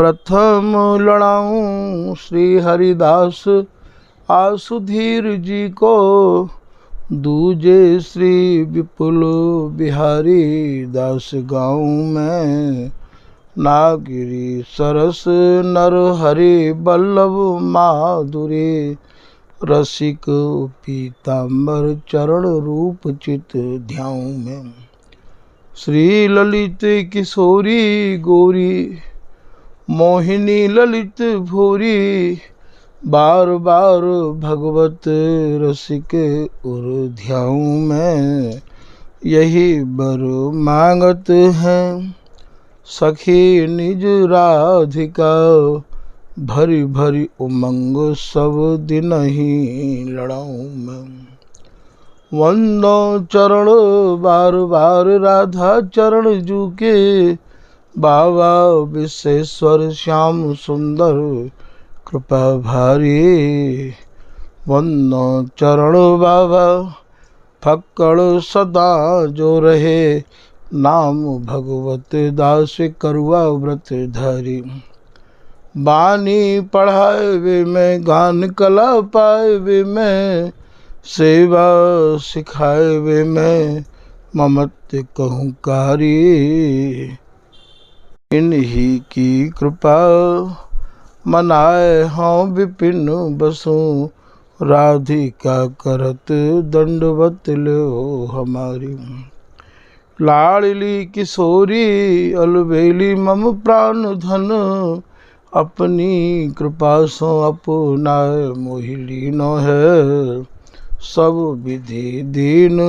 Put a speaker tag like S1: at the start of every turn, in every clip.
S1: प्रथम लड़ाऊं श्री हरिदास आसुधीर जी को, दूजे श्री विपुल बिहारी दास गाऊं मैं। नागिरी सरस नर हरि बल्लभ माधुरी, रसिक पीताम्बर चरण रूप चित ध्याऊं मैं। श्री ललित किशोरी गौरी, मोहिनी ललित भूरी, बार बार भगवत रसिक उर ध्याऊं मैं। यही बर मांगत हैं सखी निज राधिका, भरी भरी उमंग सब दिन ही लड़ाऊं मैं। वंदो चरण बार बार राधा चरण जू के, बाबा विश्वेश्वर श्याम सुंदर कृपा भारी। वंदो चरण बाबा फक्कड़ सदा जो रहे, नाम भगवत दास करुआ व्रत धारी। बानी पढ़ाए वे मैं, गान कला पाए वे मैं, सेवा सिखाए वे मैं, ममत कहूँ कारी। इन्हीं की कृपा मनाए हों विपिन बसों, राधिका करत दंडवत लो हमारी। लाडली किशोरी अलबेली मम प्राण धन, अपनी कृपा सो अपनाए मोहि लीनो है। सब विधि दीन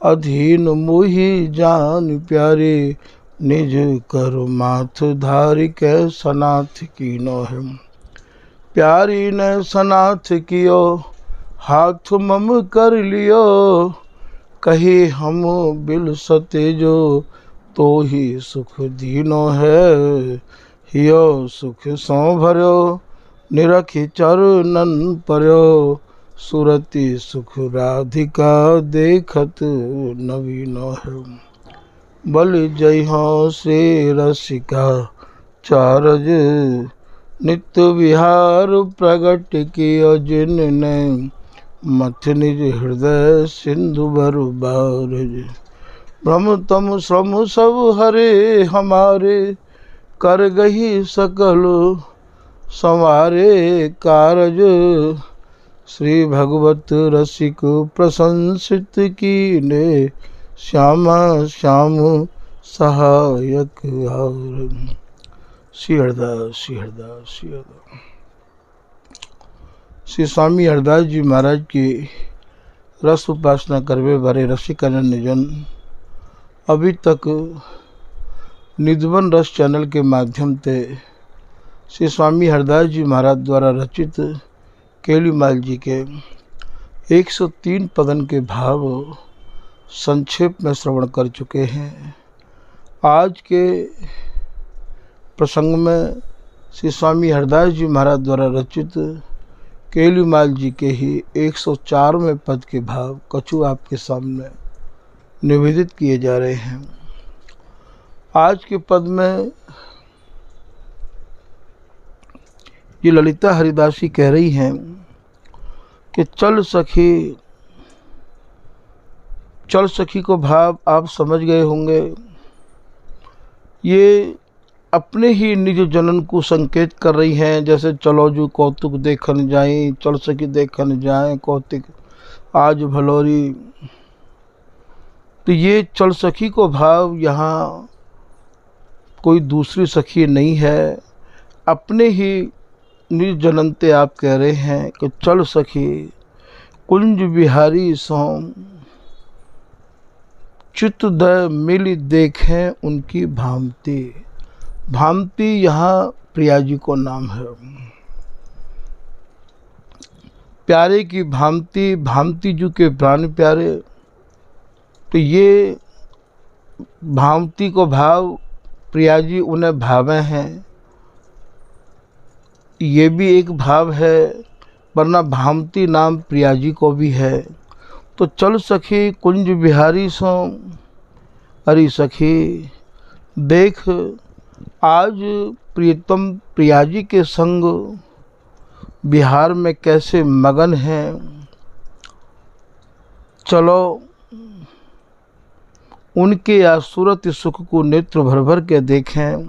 S1: अधीन मोहि जान प्यारे, निज कर माथ धारि के सनाथ कीनो है। प्यारी ने सनाथ कियो हाथ मम कर लियो, कही हम बिल सते जो तो ही सुख दीनो है। हियो सुख सो भर्यो निरखि चरणन पर्यो, सुरति सुख राधिका देखत नवीनो है। बल जय हो श्री रसिका चारज, नित्य विहार प्रगट कियो जिनने, मथ निज हृदय सिंधु बर बारज। भ्रम तम श्रम सब हरे हमारे, कर गही सकल संवारे कारज। श्री भगवत रसिक प्रशंसित कीने, श्यामा श्याम सहायक और। श्री हरदास श्री हरदास श्री हरदास। श्री स्वामी हरदास जी महाराज की रस उपासना करवे बारे रसिकानंद जन अभी तक निधवन रस चैनल के माध्यम से श्री स्वामी हरदास जी महाराज द्वारा रचित केलीमाल जी के 103 पदन के भाव संक्षेप में श्रवण कर चुके हैं। आज के प्रसंग में श्री स्वामी हरदास जी महाराज द्वारा रचित केलीमाल जी के ही 104वें पद के भाव कछु आपके सामने निवेदित किए जा रहे हैं। आज के पद में ये ललिता हरिदासी कह रही हैं कि चल सखी को भाव आप समझ गए होंगे। ये अपने ही निज जनन को संकेत कर रही हैं, जैसे चलो जो कौतुक देखन जाए, चल सखी देखन जाए कौतुक आज भलोरी। तो ये चल सखी को भाव यहाँ कोई दूसरी सखी नहीं है, अपने ही निज जननते आप कह रहे हैं कि चल सखी कुंज बिहारी सोम, चित्त द मिल देखें उनकी भांति। भांति यहाँ प्रिया जी को नाम है। प्यारे की भांति, भांति जू के प्राण प्यारे। तो ये भांति को भाव प्रिया जी उन्हें भावे हैं, ये भी एक भाव है, वरना भांति नाम प्रिया जी को भी है। तो चल सखी कुंज बिहारी सो, अरे सखी देख आज प्रियतम प्रियाजी के संग बिहार में कैसे मगन हैं। चलो उनके या सूरत सुख को नेत्र भर भर के देखें।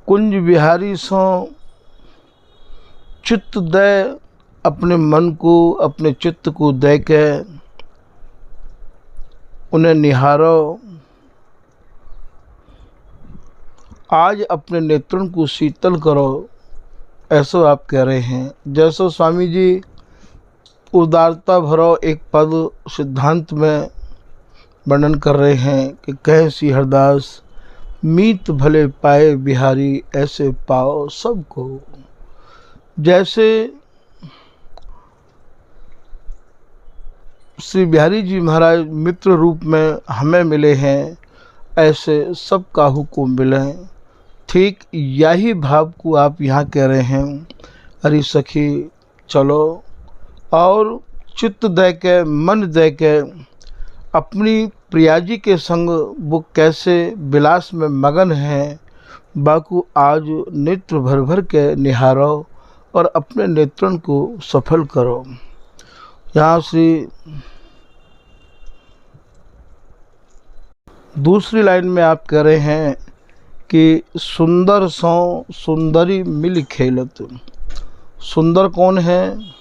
S1: कुंज बिहारी सो चित्त दे, अपने मन को अपने चित्त को दे के उन्हें निहारो। आज अपने नेत्रों को शीतल करो, ऐसा आप कह रहे हैं। जैसो स्वामी जी उदारता भरो एक पद सिद्धांत में वर्णन कर रहे हैं कि कह सी हरदास मीत भले पाए बिहारी, ऐसे पाओ सबको। जैसे श्री बिहारी जी महाराज मित्र रूप में हमें मिले हैं, ऐसे सब काहू को मिले। ठीक यही भाव को आप यहाँ कह रहे हैं। अरे सखी चलो और चित्त दे के मन दे के अपनी प्रियाजी के संग वो कैसे विलास में मगन हैं, बाकू आज नेत्र भर भर के निहारो और अपने नेत्रों को सफल करो। यहाँ श्री दूसरी लाइन में आप कह रहे हैं कि सुंदर सो सुंदरी मिल खेलत। सुंदर कौन है?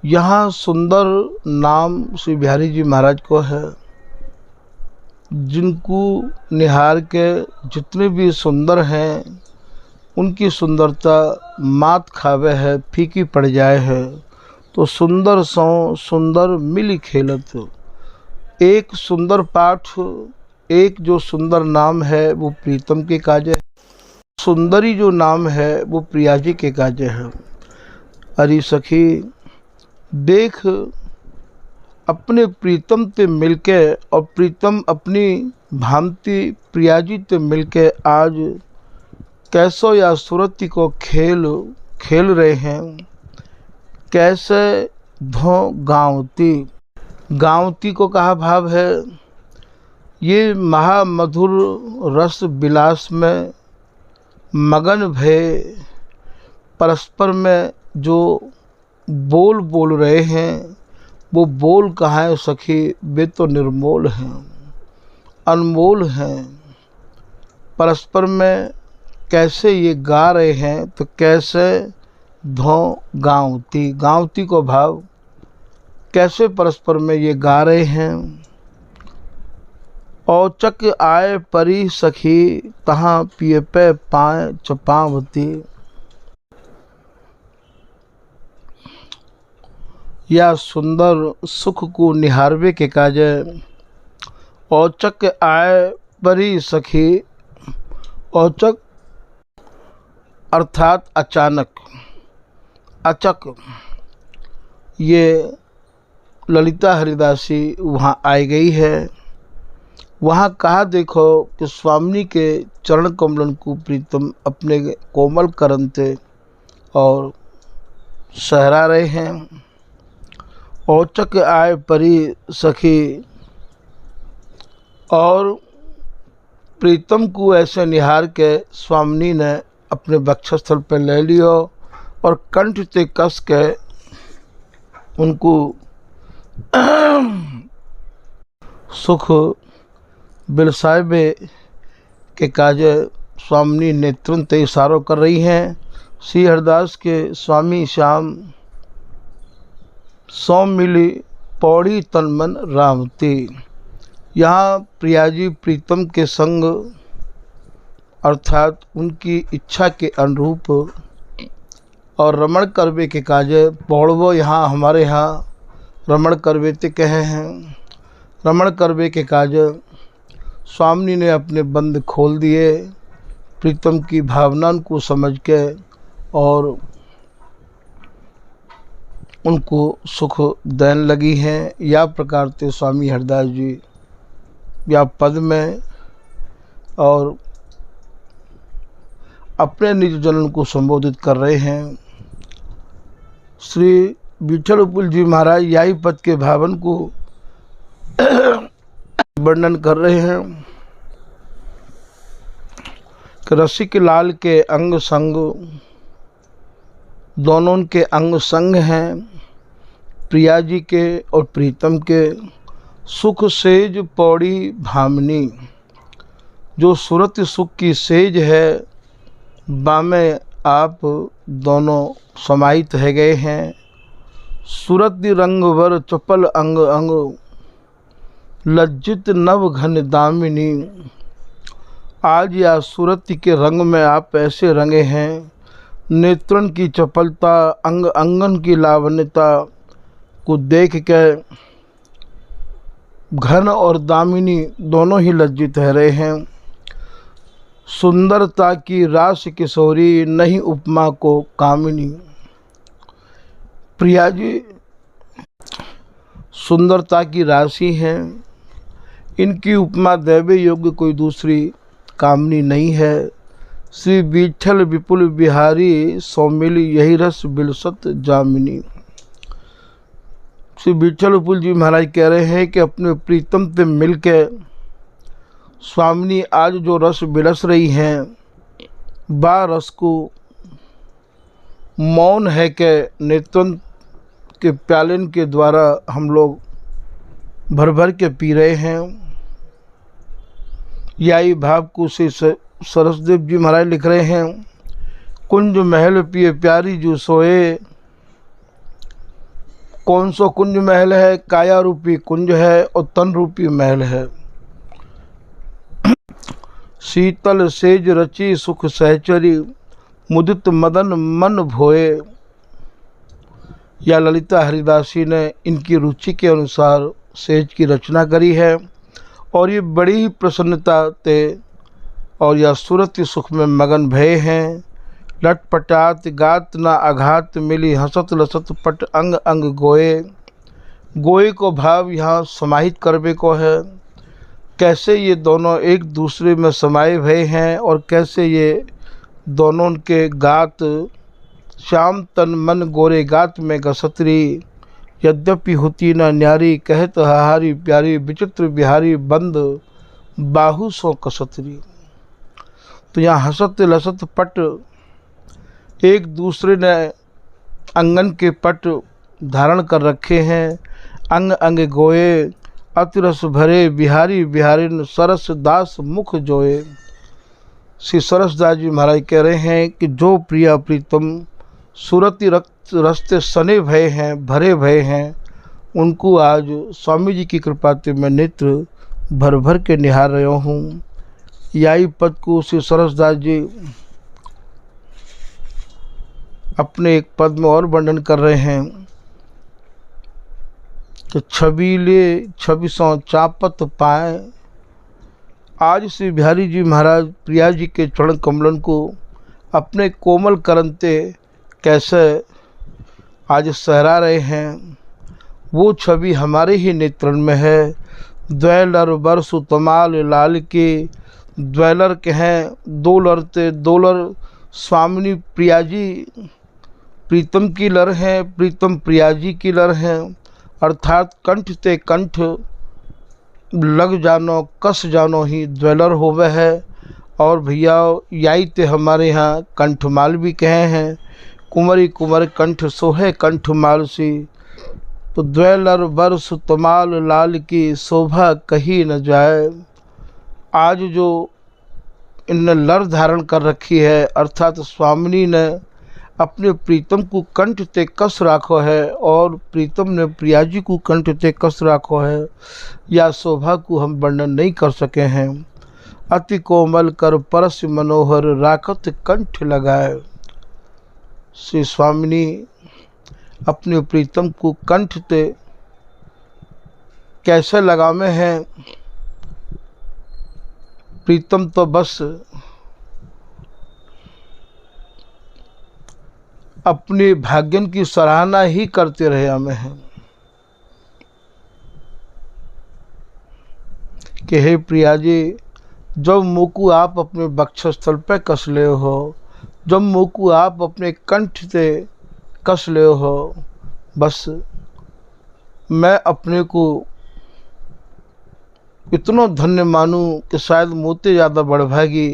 S1: यहाँ सुंदर नाम श्री बिहारी जी महाराज को है। जिनको निहार के जितने भी सुंदर हैं उनकी सुंदरता मात खावे है, फीकी पड़ जाए है। तो सुंदर सो सुंदर मिली खेलत। एक सुंदर पाठ, एक जो सुंदर नाम है वो प्रीतम के काज है, सुंदरी जो नाम है वो प्रियाजी के काज है। अरे सखी देख, अपने प्रीतम ते मिलके और प्रीतम अपनी भांति प्रियाजी ते मिलके आज कैसो या सुरती को खेल रहे हैं। कैसे धो गाँवती, गाँवती को कहा भाव है। ये महामधुर रस विलास में मगन भय परस्पर में जो बोल बोल रहे हैं, वो बोल कहाँ है सखी? वे तो निर्मोल हैं, अनमोल हैं। परस्पर में कैसे ये गा रहे हैं, तो कैसे धो गाँवती, गाँवती को भाव कैसे परस्पर में ये गा रहे हैं। औचक आए परी सखी, तहाँ पिए पे पाए चपावती। या सुंदर सुख को निहारवे के काजे औचक आए परी सखी। औचक अर्थात अचानक, अचक। ये ललिता हरिदासी वहाँ आई गई है। वहाँ कहा देखो कि स्वामी के चरण कमलन को प्रीतम अपने कोमल करनते और सहरा रहे हैं। औचक आए परी सखी, और प्रीतम को ऐसे निहार के स्वामी ने अपने वक्षस्थल पर ले लियो और कंठ ते कस के उनको सुख बिलसाइबे के काजे स्वामी नेत्रों ते इशारों कर रही हैं। श्री हरदास के स्वामी श्याम सौ मिली पौड़ी तन मन रामती। यहाँ प्रियाजी प्रीतम के संग अर्थात उनकी इच्छा के अनुरूप और रमण करवे के काजे पौड़वो। यहाँ हमारे यहाँ रमण करवे ते कहे हैं। रमण करवे के काजे स्वामी ने अपने बंद खोल दिए प्रीतम की भावना को समझ के और उनको सुख देन लगी हैं। या प्रकार से स्वामी हरदास जी या पद में और अपने निज जनन को संबोधित कर रहे हैं। श्री विठल उपल जी महाराज यही पद के भावन को वर्णन कर रहे हैं। कि रसिक लाल के अंग संग, दोनों के अंग संग हैं, प्रिया जी के और प्रीतम के। सुख सेज पौड़ी भामनी, जो सूरत सुख की सेज है, बामे आप दोनों समाहित है गए हैं। सूरत रंग वर चपल अंग अंग, लज्जित नव घन दामिनी। आज या सूरत के रंग में आप ऐसे रंगे हैं, नेत्रन की चपलता, अंग अंगन की लावण्यता को देख के घन और दामिनी दोनों ही लज्जित रह रहे हैं। सुंदरता की रास किशोरी, नहीं उपमा को कामिनी। प्रिया जी सुंदरता की राशि हैं, इनकी उपमा दैवे योग्य कोई दूसरी कामनी नहीं है। श्री विठल विपुल बिहारी, सौमिल यही रस बिलसत जामिनी। श्री विठल विपुल जी महाराज कह रहे हैं कि अपने प्रीतम से मिलके स्वामिनी आज जो रस बिलस रही हैं, बा रस को मौन है कि नेत्रन के प्यालन के द्वारा हम लोग भर भर के पी रहे हैं। यही भाव को श्री सरसदेव जी महाराज लिख रहे हैं। कुंज महल पिए प्यारी जो सोए, कौन सा कुंज महल है? काया रूपी कुंज है और तन रूपी महल है। शीतल सेज रची सुख सहचरी, मुदित मदन मन भोए। या ललिता हरिदासी ने इनकी रुचि के अनुसार सेज की रचना करी है और ये बड़ी ही प्रसन्नता ते और या सूरत सुख में मगन भय हैं। लटपटात गात न आघात मिली, हसत लसत पट अंग अंग गोए। गोए को भाव यहाँ समाहित करवे को है। कैसे ये दोनों एक दूसरे में समाये भय हैं और कैसे ये दोनों के गात श्याम तन मन गोरे गात में गसतरी। यद्यपि होती न न्यारी, कहत हाहारी प्यारी, विचित्र बिहारी बंद बाहु सो कसतरी। तो यहाँ हसत लसत पट, एक दूसरे ने अंगन के पट धारण कर रखे हैं। अंग अंग गोए, अतिरस भरे बिहारी बिहारिन, सरस दास मुख जोए। श्री सरसदास जी महाराज कह रहे हैं कि जो प्रिया प्रीतम सूरती रक्त रस्ते सने भय हैं, भरे भय हैं, उनको आज स्वामी जी की कृपा से मैं नेत्र भर भर के निहार रहा हूँ। यही पद को श्री सरसदास जी अपने एक पद में और वर्णन कर रहे हैं कि छबीले छबिसों चापत पाए। आज श्री बिहारी जी महाराज प्रिया जी के चरण कमलन को अपने कोमल करनते कैसे आज सहरा रहे हैं, वो छवि हमारे ही नेत्रन में है। द्वैलर बरस तमाल लाल के, द्वैलर के हैं दो लरते, दो लर स्वामिनी प्रिया जी प्रीतम की लर हैं, प्रीतम प्रिया जी की लर हैं। अर्थात कंठ ते कंठ लग जानो, कस जानो ही द्वैलर होवे है। और भैया याई ते हमारे यहाँ कंठमाल भी कहे हैं। कुंवरी कुंवर कंठ सोहे कंठमाल सी, तो द्वैलर बरस तमाल लाल की, शोभा कही न जाए। आज जो इनने लर धारण कर रखी है, अर्थात स्वामिनी ने अपने प्रीतम को कंठ ते कस राखो है और प्रीतम ने प्रिया जी को कंठ ते कस राखो है। या शोभा को हम वर्णन नहीं कर सके हैं। अति कोमल कर परस मनोहर, राखत कंठ लगाए। श्री स्वामिनी अपने प्रीतम को कंठ ते कैसे लगावे हैं। प्रीतम तो बस अपने भाग्यन की सराहना ही करते रहे हमें हैं कि हे प्रिया जी, जब मुँह को आप अपने वक्षस्थल पर कस ले हो, जब मुँह को आप अपने कंठ से कस ले हो, बस मैं अपने को इतना धन्य मानूं कि शायद मोते ज़्यादा बड़भागी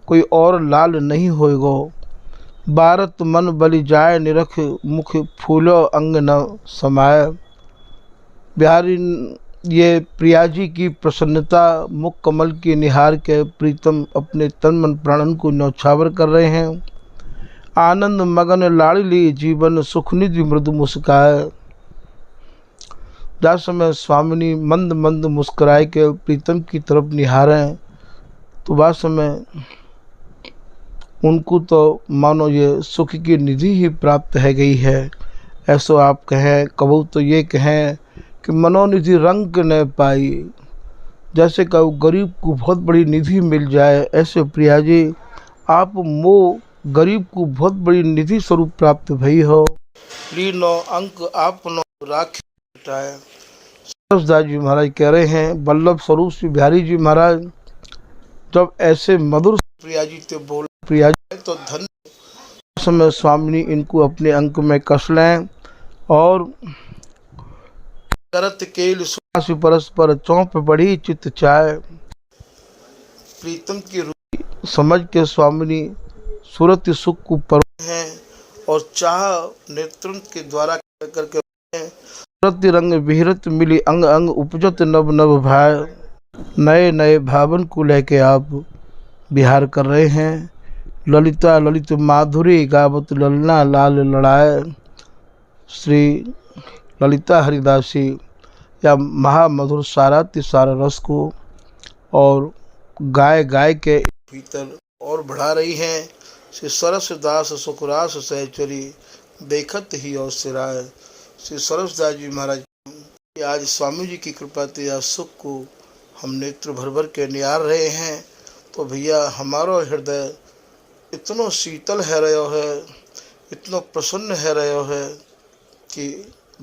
S1: कोई और लाल नहीं होएगो। भारत मन बलि जाय निरख मुख फूलो अंग न समाय। बिहारी ये प्रिया जी की प्रसन्नता मुख कमल की निहार के प्रीतम अपने तन मन प्राणन को न्यौछावर कर रहे हैं। आनंद मगन लाड़ली जीवन सुखनिधि मृदु मुस्काए। जा समय स्वामिनी मंद मंद मुस्कुराए के प्रीतम की तरफ निहारें तो वह समय उनको तो मानो ये सुख की निधि ही प्राप्त है गई है। ऐसो आप कहें, कबू तो ये कहें कि मनोनिधि रंग न पाई। जैसे कहो गरीब को बहुत बड़ी निधि मिल जाए, ऐसे प्रिया जी आप मो गरीब को बहुत बड़ी निधि स्वरूप प्राप्त भई हो। लीनो अंक आप नो राख हटाए। सरस्वती जी महाराज कह रहे हैं, वल्लभ स्वरूप श्री बिहारी जी महाराज जब ऐसे मधुर प्रिया जी ते बोल प्रिया जी तो धन समय स्वामिनी इनको अपने अंक में कस लें और करत केल सुहास परस्पर चौंप बड़ी चित चाय। प्रीतम की रूप समझ के स्वामिनी सूरत सुख को पर हैं और चाह नेत्रों के द्वारा करके सूरत रंग विहरत मिली अंग अंग उपजत नव नव भाय। नए नए भावन को लेके आप बिहार कर रहे हैं। ललिता ललित माधुरी गावत ललना लाल लड़ाए। श्री ललिता हरिदासी या महामधुर साराति सारा रस को और गाय गाय के भीतर और बढ़ा रही हैं। श्री सरसदास सुखरास सहचरी देखत ही और सिराय। श्री सरसदास जी महाराज आज स्वामी जी की कृपा से या सुख को हम नेत्र भर भर के निहार रहे हैं तो भैया हमारो हृदय इतना शीतल है रहो है, इतना प्रसन्न है रहो है कि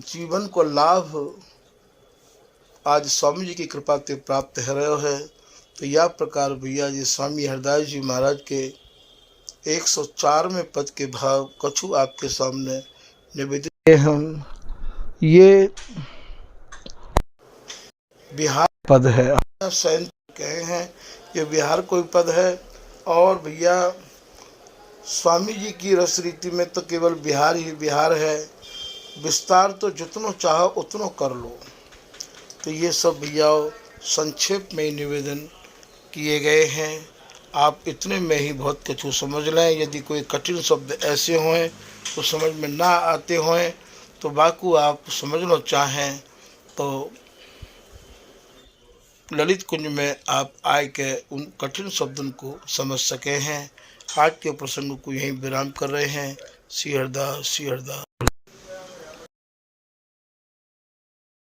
S1: जीवन को लाभ आज स्वामी जी की कृपा से प्राप्त है रहो है। तो यह प्रकार भैया जी स्वामी हरदास जी महाराज के 104वें पद के भाव कछु आपके सामने निवेदित हम। ये बिहार पद है, सैन कहे हैं ये बिहार कोई पद है। और भैया स्वामी जी की रस रीति में तो केवल बिहार ही बिहार है, विस्तार तो जितनो चाहो उतनो कर लो। तो ये सब भैया संक्षेप में निवेदन किए गए हैं। आप इतने में ही बहुत कुछ समझ लें। यदि कोई कठिन शब्द ऐसे हों तो समझ में ना आते हों तो बाकू आप समझना चाहें तो ललित कुंज में आप आए के उन कठिन शब्दों को समझ सके हैं। आज के प्रसंग को यहीं विराम कर रहे हैं। श्री हरदास, श्री हरदास।